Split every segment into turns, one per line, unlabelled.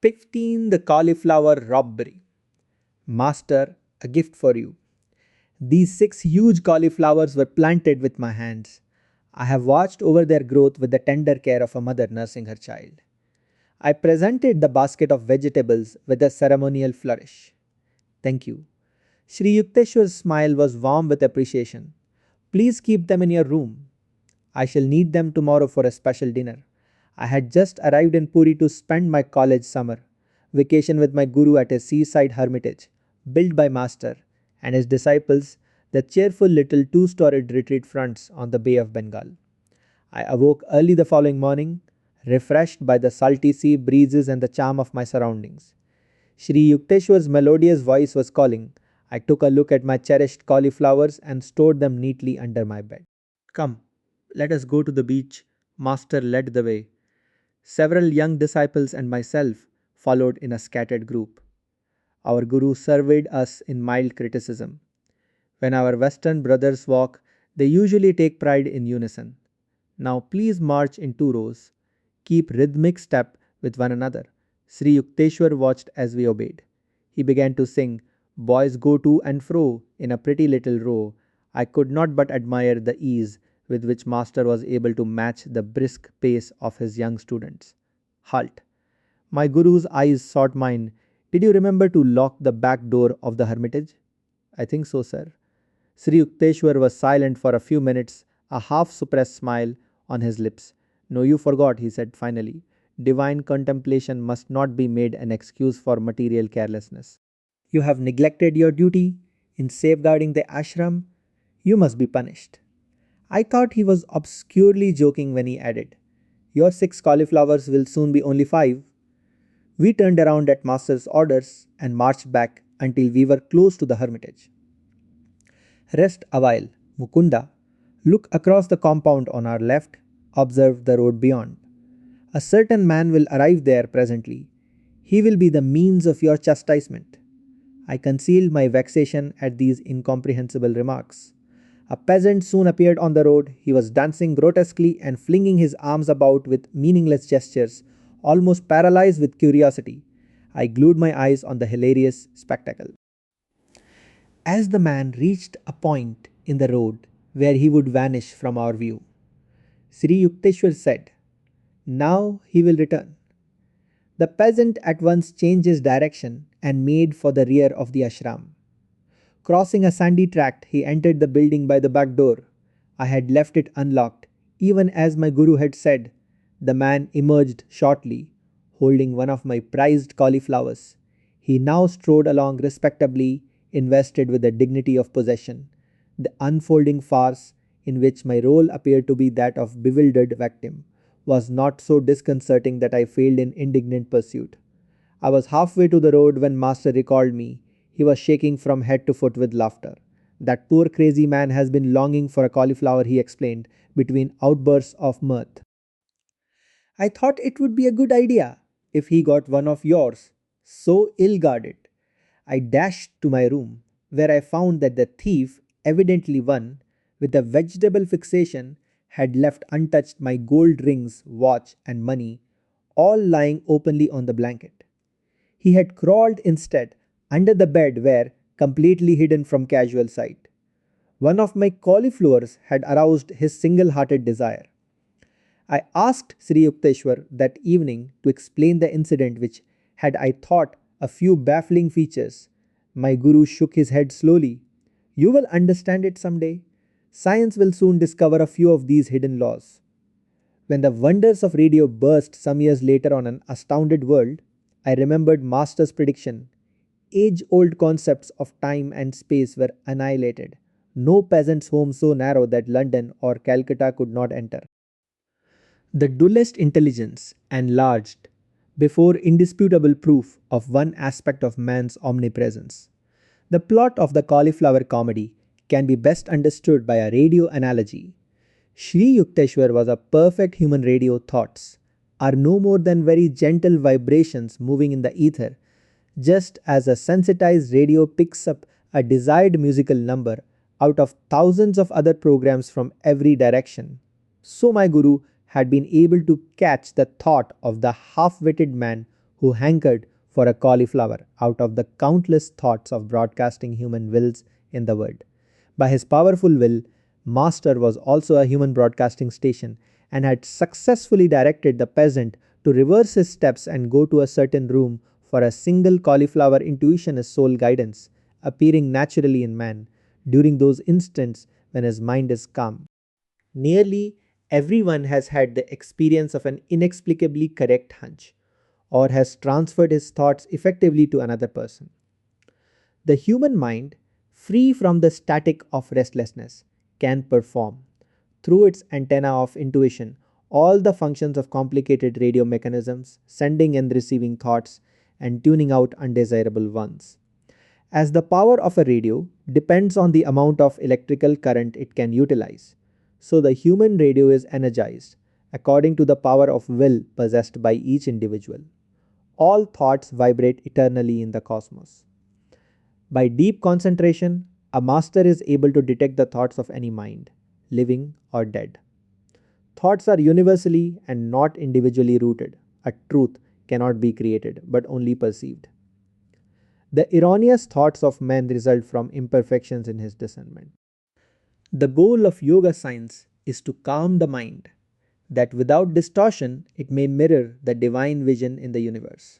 15. The cauliflower robbery. Master, a gift for you. These 6 huge cauliflowers were planted with my hands. I have watched over their growth with the tender care of a mother nursing her child. I presented the basket of vegetables with a ceremonial flourish. Thank you. Sri Yukteswar's smile was warm with appreciation. Please keep them in your room. I shall need them tomorrow for a special dinner. I had just arrived in Puri to spend my college summer vacation with my guru at a seaside hermitage, built by Master and his disciples, the cheerful little 2 storied retreat fronts on the Bay of Bengal. I awoke early the following morning, refreshed by the salty sea breezes and the charm of my surroundings. Sri Yukteswar's melodious voice was calling. I took a look at my cherished cauliflowers and stored them neatly under my bed. Come, let us go to the beach. Master led the way. Several young disciples and myself followed in a scattered group. Our Guru surveyed us in mild criticism. When our Western brothers walk, they usually take pride in unison. Now please march in 2 rows. Keep rhythmic step with one another. Sri Yukteswar watched as we obeyed. He began to sing, Boys go to and fro in a pretty little row. I could not but admire the ease with which Master was able to match the brisk pace of his young students. Halt! My Guru's eyes sought mine. Did you remember to lock the back door of the hermitage? I think so, sir. Sri Yukteswar was silent for a few minutes, a half suppressed smile on his lips. No, you forgot, he said finally. Divine contemplation must not be made an excuse for material carelessness. You have neglected your duty in safeguarding the ashram. You must be punished. I thought he was obscurely joking when he added, Your 6 cauliflowers will soon be only 5. We turned around at Master's orders and marched back until we were close to the hermitage. Rest awhile, Mukunda. Look across the compound on our left, observe the road beyond. A certain man will arrive there presently. He will be the means of your chastisement. I concealed my vexation at these incomprehensible remarks. A peasant soon appeared on the road. He was dancing grotesquely and flinging his arms about with meaningless gestures, almost paralyzed with curiosity. I glued my eyes on the hilarious spectacle. As the man reached a point in the road where he would vanish from our view, Sri Yukteswar said, Now he will return. The peasant at once changed his direction and made for the rear of the ashram. Crossing a sandy tract, he entered the building by the back door. I had left it unlocked, even as my guru had said. The man emerged shortly, holding one of my prized cauliflowers. He now strode along respectably, invested with the dignity of possession. The unfolding farce, in which my role appeared to be that of bewildered victim, was not so disconcerting that I failed in indignant pursuit. I was halfway to the road when Master recalled me. He was shaking from head to foot with laughter. That poor crazy man has been longing for a cauliflower, he explained, between outbursts of mirth. I thought it would be a good idea if he got one of yours, so ill guarded. I dashed to my room, where I found that the thief, evidently one with a vegetable fixation, had left untouched my gold rings, watch, and money, all lying openly on the blanket. He had crawled instead under the bed where, completely hidden from casual sight, one of my cauliflowers had aroused his single-hearted desire. I asked Sri Yukteswar that evening to explain the incident which had, I thought, a few baffling features. My guru shook his head slowly. You will understand it someday. Science will soon discover a few of these hidden laws. When the wonders of radio burst some years later on an astounded world, I remembered Master's prediction. Age-old concepts of time and space were annihilated. No peasant's home so narrow that London or Calcutta could not enter. The dullest intelligence enlarged before indisputable proof of one aspect of man's omnipresence. The plot of the cauliflower comedy can be best understood by a radio analogy. Sri Yukteswar was a perfect human radio. Thoughts are no more than very gentle vibrations moving in the ether, just as a sensitized radio picks up a desired musical number out of thousands of other programs from every direction. So my guru had been able to catch the thought of the half-witted man who hankered for a cauliflower out of the countless thoughts of broadcasting human wills in the world. By his powerful will, Master was also a human broadcasting station and had successfully directed the peasant to reverse his steps and go to a certain room for a single cauliflower intuition as sole guidance, appearing naturally in man during those instants when his mind is calm. Nearly everyone has had the experience of an inexplicably correct hunch, or has transferred his thoughts effectively to another person. The human mind, free from the static of restlessness, can perform, through its antenna of intuition, all the functions of complicated radio mechanisms, sending and receiving thoughts and tuning out undesirable ones. As the power of a radio depends on the amount of electrical current it can utilize, so the human radio is energized according to the power of will possessed by each individual. All thoughts vibrate eternally in the cosmos. By deep concentration, a master is able to detect the thoughts of any mind, living or dead. Thoughts are universally and not individually rooted. A truth cannot be created, but only perceived. The erroneous thoughts of men result from imperfections in his discernment. The goal of yoga science is to calm the mind, that without distortion it may mirror the divine vision in the universe.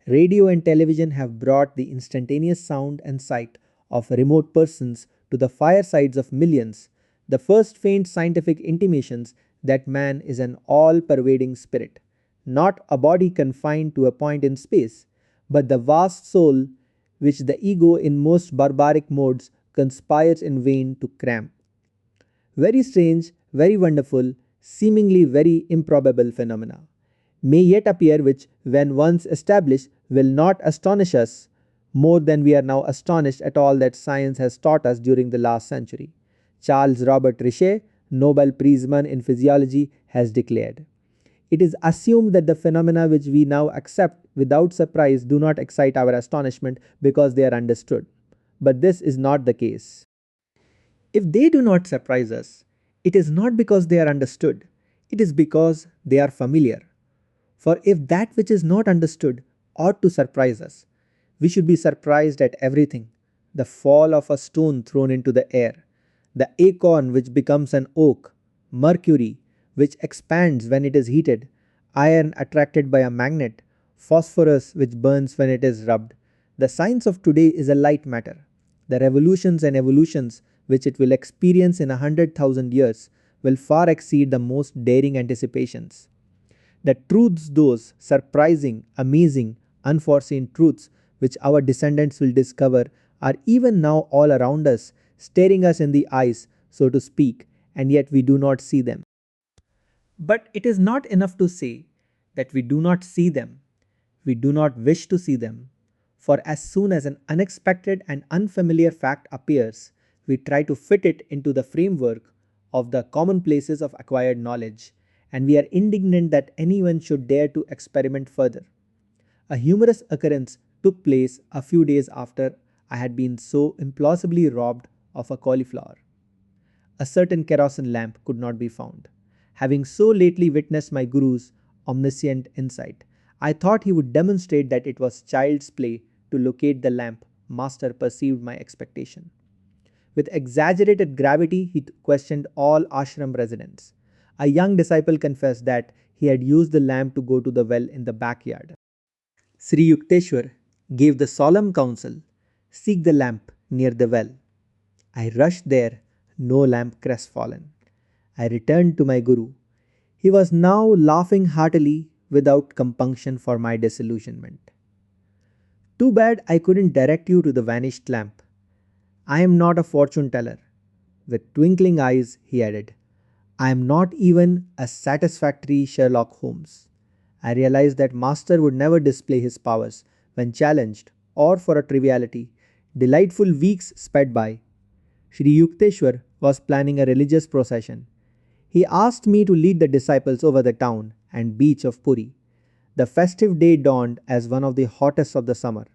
Radio and television have brought the instantaneous sound and sight of remote persons to the firesides of millions, the first faint scientific intimations that man is an all pervading spirit, not a body confined to a point in space, but the vast soul which the ego in most barbaric modes conspires in vain to cramp. Very strange, very wonderful, seemingly very improbable phenomena may yet appear, which, when once established, will not astonish us more than we are now astonished at all that science has taught us during the last century. Charles Robert Richer, Nobel Prizeman in physiology, has declared, "It is assumed that the phenomena which we now accept without surprise do not excite our astonishment because they are understood. But this is not the case. If they do not surprise us, it is not because they are understood, it is because they are familiar. For if that which is not understood ought to surprise us, we should be surprised at everything: the fall of a stone thrown into the air, the acorn which becomes an oak, mercury which expands when it is heated, iron attracted by a magnet, phosphorus which burns when it is rubbed. The science of today is a light matter. The revolutions and evolutions which it will experience in 100,000 years will far exceed the most daring anticipations. The truths, those surprising, amazing, unforeseen truths which our descendants will discover, are even now all around us, staring us in the eyes, so to speak, and yet we do not see them. But it is not enough to say that we do not see them. We do not wish to see them. For as soon as an unexpected and unfamiliar fact appears, we try to fit it into the framework of the commonplaces of acquired knowledge, and we are indignant that anyone should dare to experiment further. A humorous occurrence took place a few days after I had been so implausibly robbed of a cauliflower. A certain kerosene lamp could not be found. Having so lately witnessed my guru's omniscient insight, I thought he would demonstrate that it was child's play to locate the lamp. Master perceived my expectation. With exaggerated gravity, he questioned all ashram residents. A young disciple confessed that he had used the lamp to go to the well in the backyard. Sri Yukteswar gave the solemn counsel, "Seek the lamp near the well." I rushed there, no lamp crestfallen. I returned to my guru. He was now laughing heartily without compunction for my disillusionment. "Too bad I couldn't direct you to the vanished lamp. I am not a fortune teller." With twinkling eyes, he added, "I am not even a satisfactory Sherlock Holmes." I realized that Master would never display his powers when challenged, or for a triviality. Delightful weeks sped by. Sri Yukteswar was planning a religious procession. He asked me to lead the disciples over the town and beach of Puri. The festive day dawned as one of the hottest of the summer.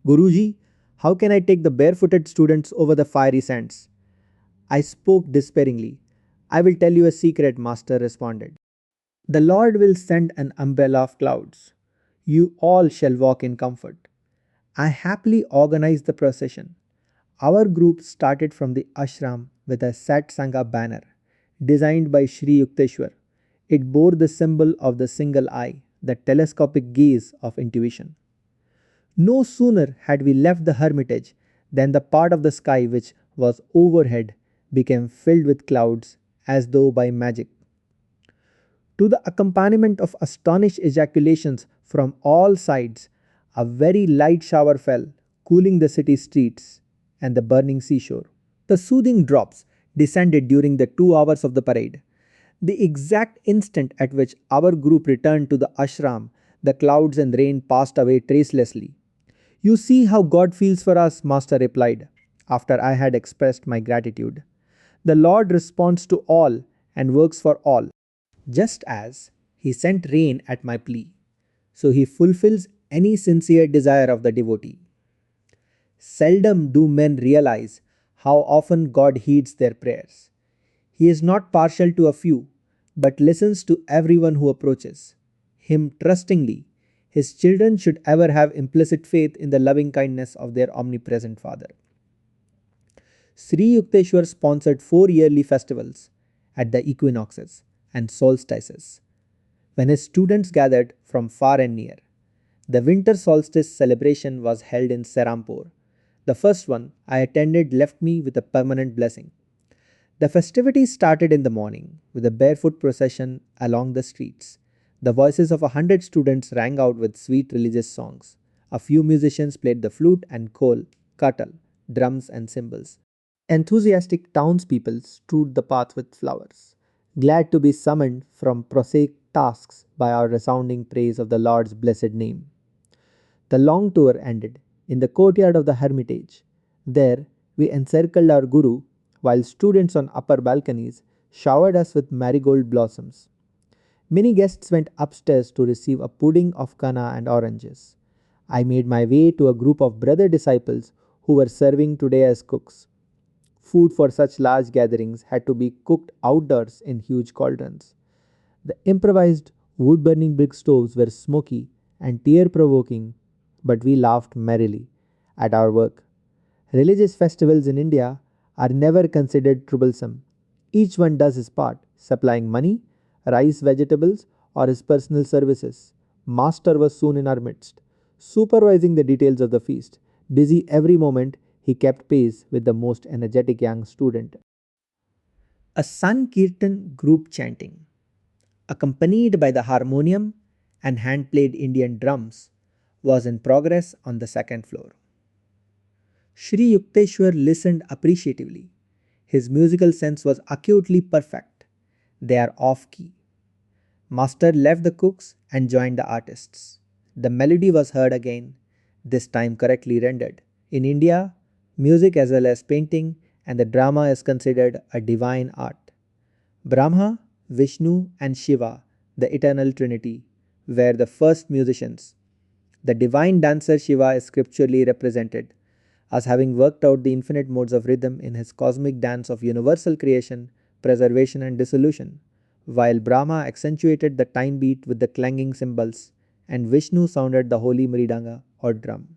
"Guruji, how can I take the barefooted students over the fiery sands?" I spoke despairingly. "I will tell you a secret," Master responded. The Lord will send an umbrella of clouds. You all shall walk in comfort. I happily organized the procession. Our group started from the ashram with a Satsanga banner, designed by Sri Yukteswar. It bore the symbol of the single eye, the telescopic gaze of intuition. No sooner had we left the hermitage than the part of the sky which was overhead became filled with clouds as though by magic. To the accompaniment of astonished ejaculations from all sides, a very light shower fell, cooling the city streets and the burning seashore. The soothing drops descended during the 2 hours of the parade. The exact instant at which our group returned to the ashram, the clouds and rain passed away tracelessly. You see how God feels for us, Master replied, after I had expressed my gratitude. The Lord responds to all and works for all. Just as he sent rain at my plea, so he fulfills any sincere desire of the devotee. Seldom do men realize how often God heeds their prayers. He is not partial to a few, but listens to everyone who approaches him trustingly. His children should ever have implicit faith in the loving kindness of their omnipresent Father. Sri Yukteswar sponsored 4 yearly festivals at the equinoxes and solstices, when his students gathered from far and near. The winter solstice celebration was held in Serampore. The first one I attended left me with a permanent blessing. The festivities started in the morning with a barefoot procession along the streets. The voices of 100 students rang out with sweet religious songs. A few musicians played the flute and khol, katal, drums and cymbals. Enthusiastic townspeople strewed the path with flowers, glad to be summoned from prosaic tasks by our resounding praise of the Lord's blessed name. The long tour ended in the courtyard of the hermitage. There we encircled our Guru, while students on upper balconies showered us with marigold blossoms. Many guests went upstairs to receive a pudding of kanna and oranges. I made my way to a group of brother disciples who were serving today as cooks. Food for such large gatherings had to be cooked outdoors in huge cauldrons. The improvised wood burning brick stoves were smoky and tear provoking, but we laughed merrily at our work. Religious festivals in India are never considered troublesome. Each one does his part, supplying money, rice, vegetables, or his personal services. Master was soon in our midst, supervising the details of the feast. Busy every moment, he kept pace with the most energetic young student. A Sankirtan group chanting, accompanied by the harmonium and hand played Indian drums, was in progress on the second floor. Sri Yukteswar listened appreciatively. His musical sense was acutely perfect. They are off key. Master left the cooks and joined the artists. The melody was heard again, this time correctly rendered. In India, music as well as painting and the drama is considered a divine art. Brahma, Vishnu, and Shiva, the eternal trinity, were the first musicians. The divine dancer Shiva is scripturally represented as having worked out the infinite modes of rhythm in his cosmic dance of universal creation, preservation, and dissolution, while Brahma accentuated the time beat with the clanging cymbals, and Vishnu sounded the holy mridanga or drum.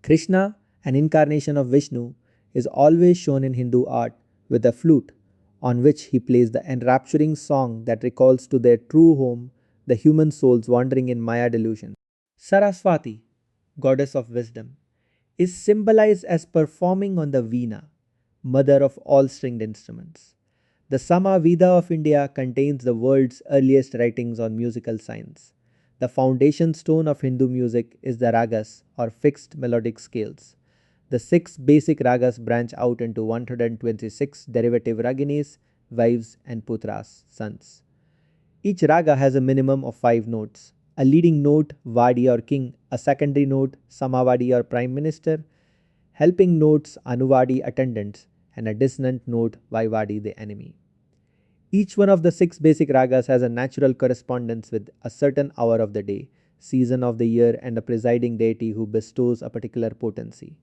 Krishna, an incarnation of Vishnu, is always shown in Hindu art with a flute on which he plays the enrapturing song that recalls to their true home the human souls wandering in Maya delusion. Saraswati, goddess of wisdom, is symbolized as performing on the veena, mother of all stringed instruments. The Samaveda of India contains the world's earliest writings on musical science. The foundation stone of Hindu music is the ragas or fixed melodic scales. The six basic ragas branch out into 126 derivative raginis, wives, and putras, sons. Each raga has a minimum of 5 notes. A leading note, Vadi or king, a secondary note, Samavadi or prime minister, helping notes, Anuvadi attendants, and a dissonant note, Vaivadi the enemy. Each one of the six basic ragas has a natural correspondence with a certain hour of the day, season of the year, and a presiding deity who bestows a particular potency.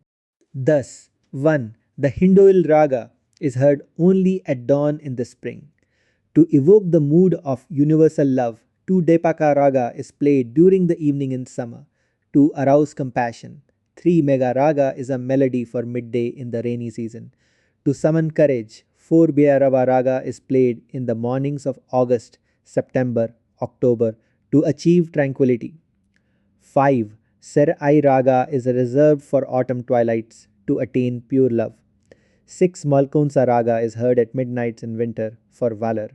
Thus, 1. The Hindoil raga is heard only at dawn in the spring. To evoke the mood of universal love, 2 Depaka Raga is played during the evening in summer. To arouse compassion, 3 Mega Raga is a melody for midday in the rainy season. To summon courage, 4 Bhairava Raga is played in the mornings of August, September, October to achieve tranquility. 5. Serai Raga is reserved for autumn twilights to attain pure love. 6. Malkunsa Raga is heard at midnights in winter for valor.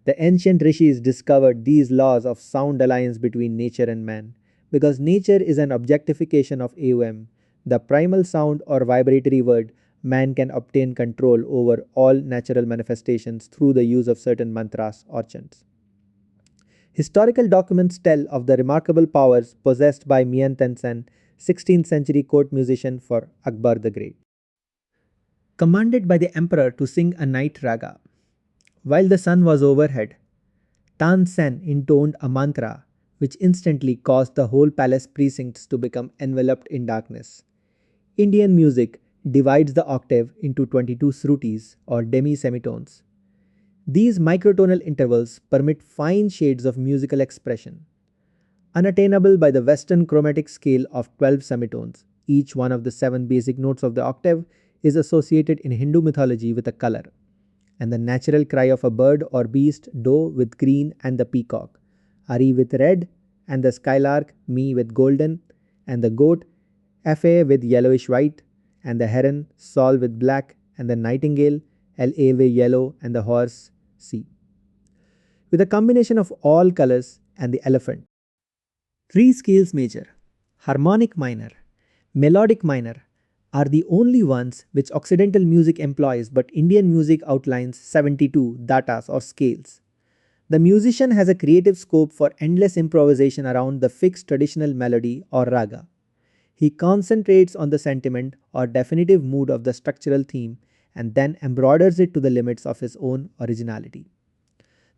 The ancient rishis discovered these laws of sound alliance between nature and man. Because nature is an objectification of AOM, the primal sound or vibratory word, man can obtain control over all natural manifestations through the use of certain mantras or chants. Historical documents tell of the remarkable powers possessed by Mian Tenzin, 16th century court musician for Akbar the Great. Commanded by the emperor to sing a night raga, while the sun was overhead, Tan Sen intoned a mantra which instantly caused the whole palace precincts to become enveloped in darkness. Indian music divides the octave into 22 srutis or demi-semitones. These microtonal intervals permit fine shades of musical expression. Unattainable by the Western chromatic scale of 12 semitones, each one of the 7 basic notes of the octave is associated in Hindu mythology with a color, and the natural cry of a bird or beast, doe with green and the peacock, Ari with red, and the skylark, Me with golden, and the goat, Fa with yellowish white, and the heron, Sol with black, and the nightingale, La with yellow, and the horse, C. With a combination of all colors and the elephant. 3 scales major, harmonic minor, melodic minor are the only ones which Occidental music employs, but Indian music outlines 72 datas or scales. The musician has a creative scope for endless improvisation around the fixed traditional melody or raga. He concentrates on the sentiment or definitive mood of the structural theme and then embroiders it to the limits of his own originality.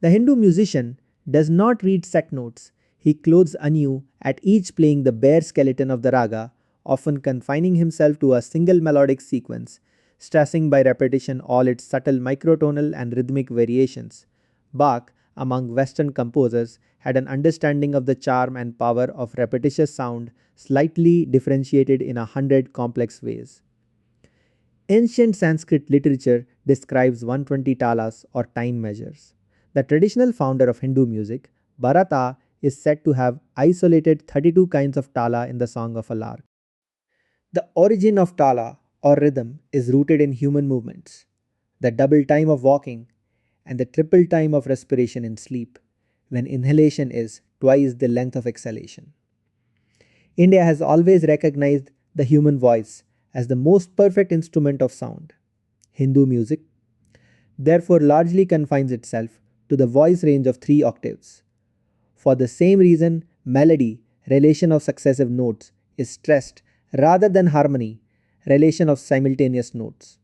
The Hindu musician does not read set notes, he clothes anew at each playing the bare skeleton of the raga, often confining himself to a single melodic sequence, stressing by repetition all its subtle microtonal and rhythmic variations. Bach, among Western composers, had an understanding of the charm and power of repetitious sound, slightly differentiated in 100 complex ways. Ancient Sanskrit literature describes 120 talas or time measures. The traditional founder of Hindu music, Bharata, is said to have isolated 32 kinds of tala in the Song of a Lark. The origin of tala or rhythm is rooted in human movements, the double time of walking and the triple time of respiration in sleep, when inhalation is twice the length of exhalation. India has always recognized the human voice as the most perfect instrument of sound. Hindu music, therefore, largely confines itself to the voice range of 3 octaves. For the same reason, melody, relation of successive notes, is stressed rather than harmony, relation of simultaneous notes.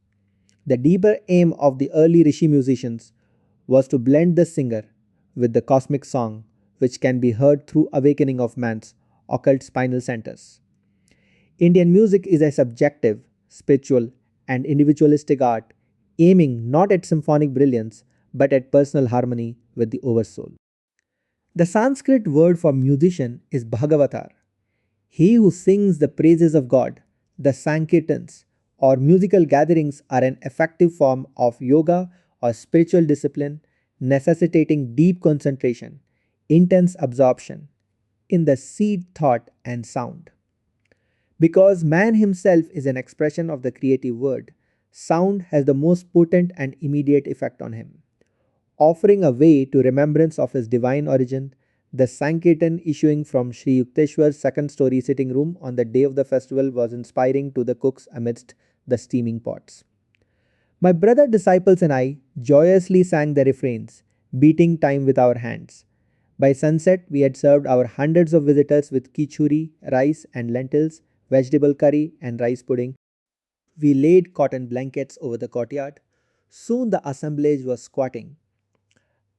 The deeper aim of the early Rishi musicians was to blend the singer with the cosmic song, which can be heard through awakening of man's occult spinal centers. Indian music is a subjective, spiritual, and individualistic art, aiming not at symphonic brilliance but at personal harmony with the oversoul. The Sanskrit word for musician is Bhagavatar. He who sings the praises of God, the Sankirtans, or musical gatherings are an effective form of yoga or spiritual discipline necessitating deep concentration, intense absorption in the seed thought and sound. Because man himself is an expression of the creative word, sound has the most potent and immediate effect on him. Offering a way to remembrance of his divine origin, the Sankirtan issuing from Sri Yukteswar's second story sitting room on the day of the festival was inspiring to the cooks amidst the steaming pots. My brother disciples and I joyously sang the refrains, beating time with our hands. By sunset, we had served our hundreds of visitors with khichuri, rice and lentils, vegetable curry, and rice pudding. We laid cotton blankets over the courtyard. Soon the assemblage was squatting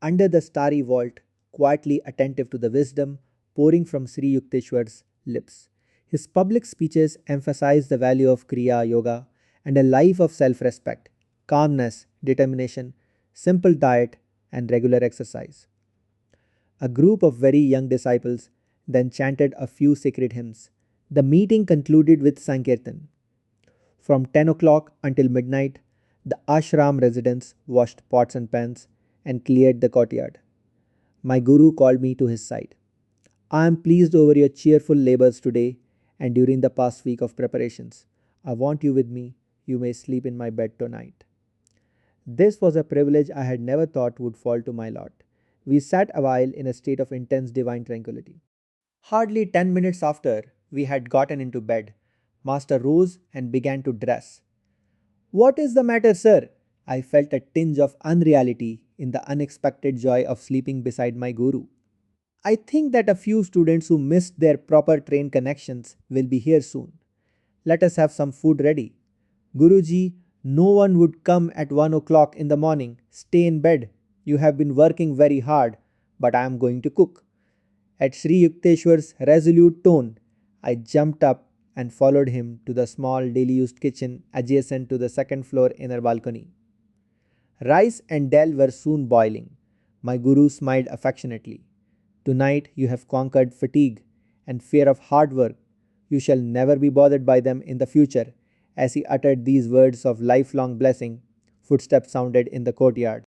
under the starry vault, quietly attentive to the wisdom pouring from Sri Yukteswar's lips. His public speeches emphasized the value of Kriya Yoga and a life of self respect, calmness, determination, simple diet, and regular exercise. A group of very young disciples then chanted a few sacred hymns. The meeting concluded with Sankirtan. From 10 o'clock until midnight, the ashram residents washed pots and pans and cleared the courtyard. My guru called me to his side. I am pleased over your cheerful labors today and during the past week of preparations. I want you with me. You may sleep in my bed tonight. This was a privilege I had never thought would fall to my lot. We sat a while in a state of intense divine tranquility. Hardly 10 minutes after we had gotten into bed, Master rose and began to dress. What is the matter, sir? I felt a tinge of unreality in the unexpected joy of sleeping beside my guru. I think that a few students who missed their proper train connections will be here soon. Let us have some food ready. Guruji, no one would come at 1 o'clock in the morning. Stay in bed. You have been working very hard, but I am going to cook. At Sri Yukteswar's resolute tone, I jumped up and followed him to the small daily used kitchen adjacent to the second floor inner balcony. Rice and dal were soon boiling. My guru smiled affectionately. Tonight you have conquered fatigue and fear of hard work. You shall never be bothered by them in the future. As he uttered these words of lifelong blessing, footsteps sounded in the courtyard.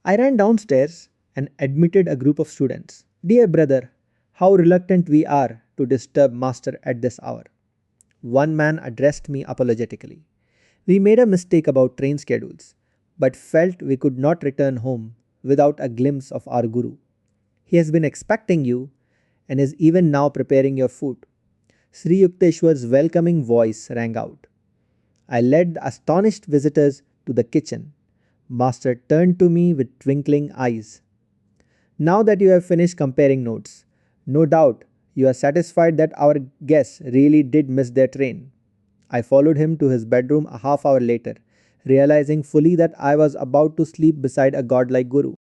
I ran downstairs and admitted a group of students. Dear brother, how reluctant we are to disturb Master at this hour. One man addressed me apologetically. We made a mistake about train schedules, but felt we could not return home without a glimpse of our Guru. He has been expecting you and is even now preparing your food. Sri Yukteswar's welcoming voice rang out. I led the astonished visitors to the kitchen. Master turned to me with twinkling eyes. Now that you have finished comparing notes, no doubt you are satisfied that our guests really did miss their train. I followed him to his bedroom a half hour later, realizing fully that I was about to sleep beside a godlike guru.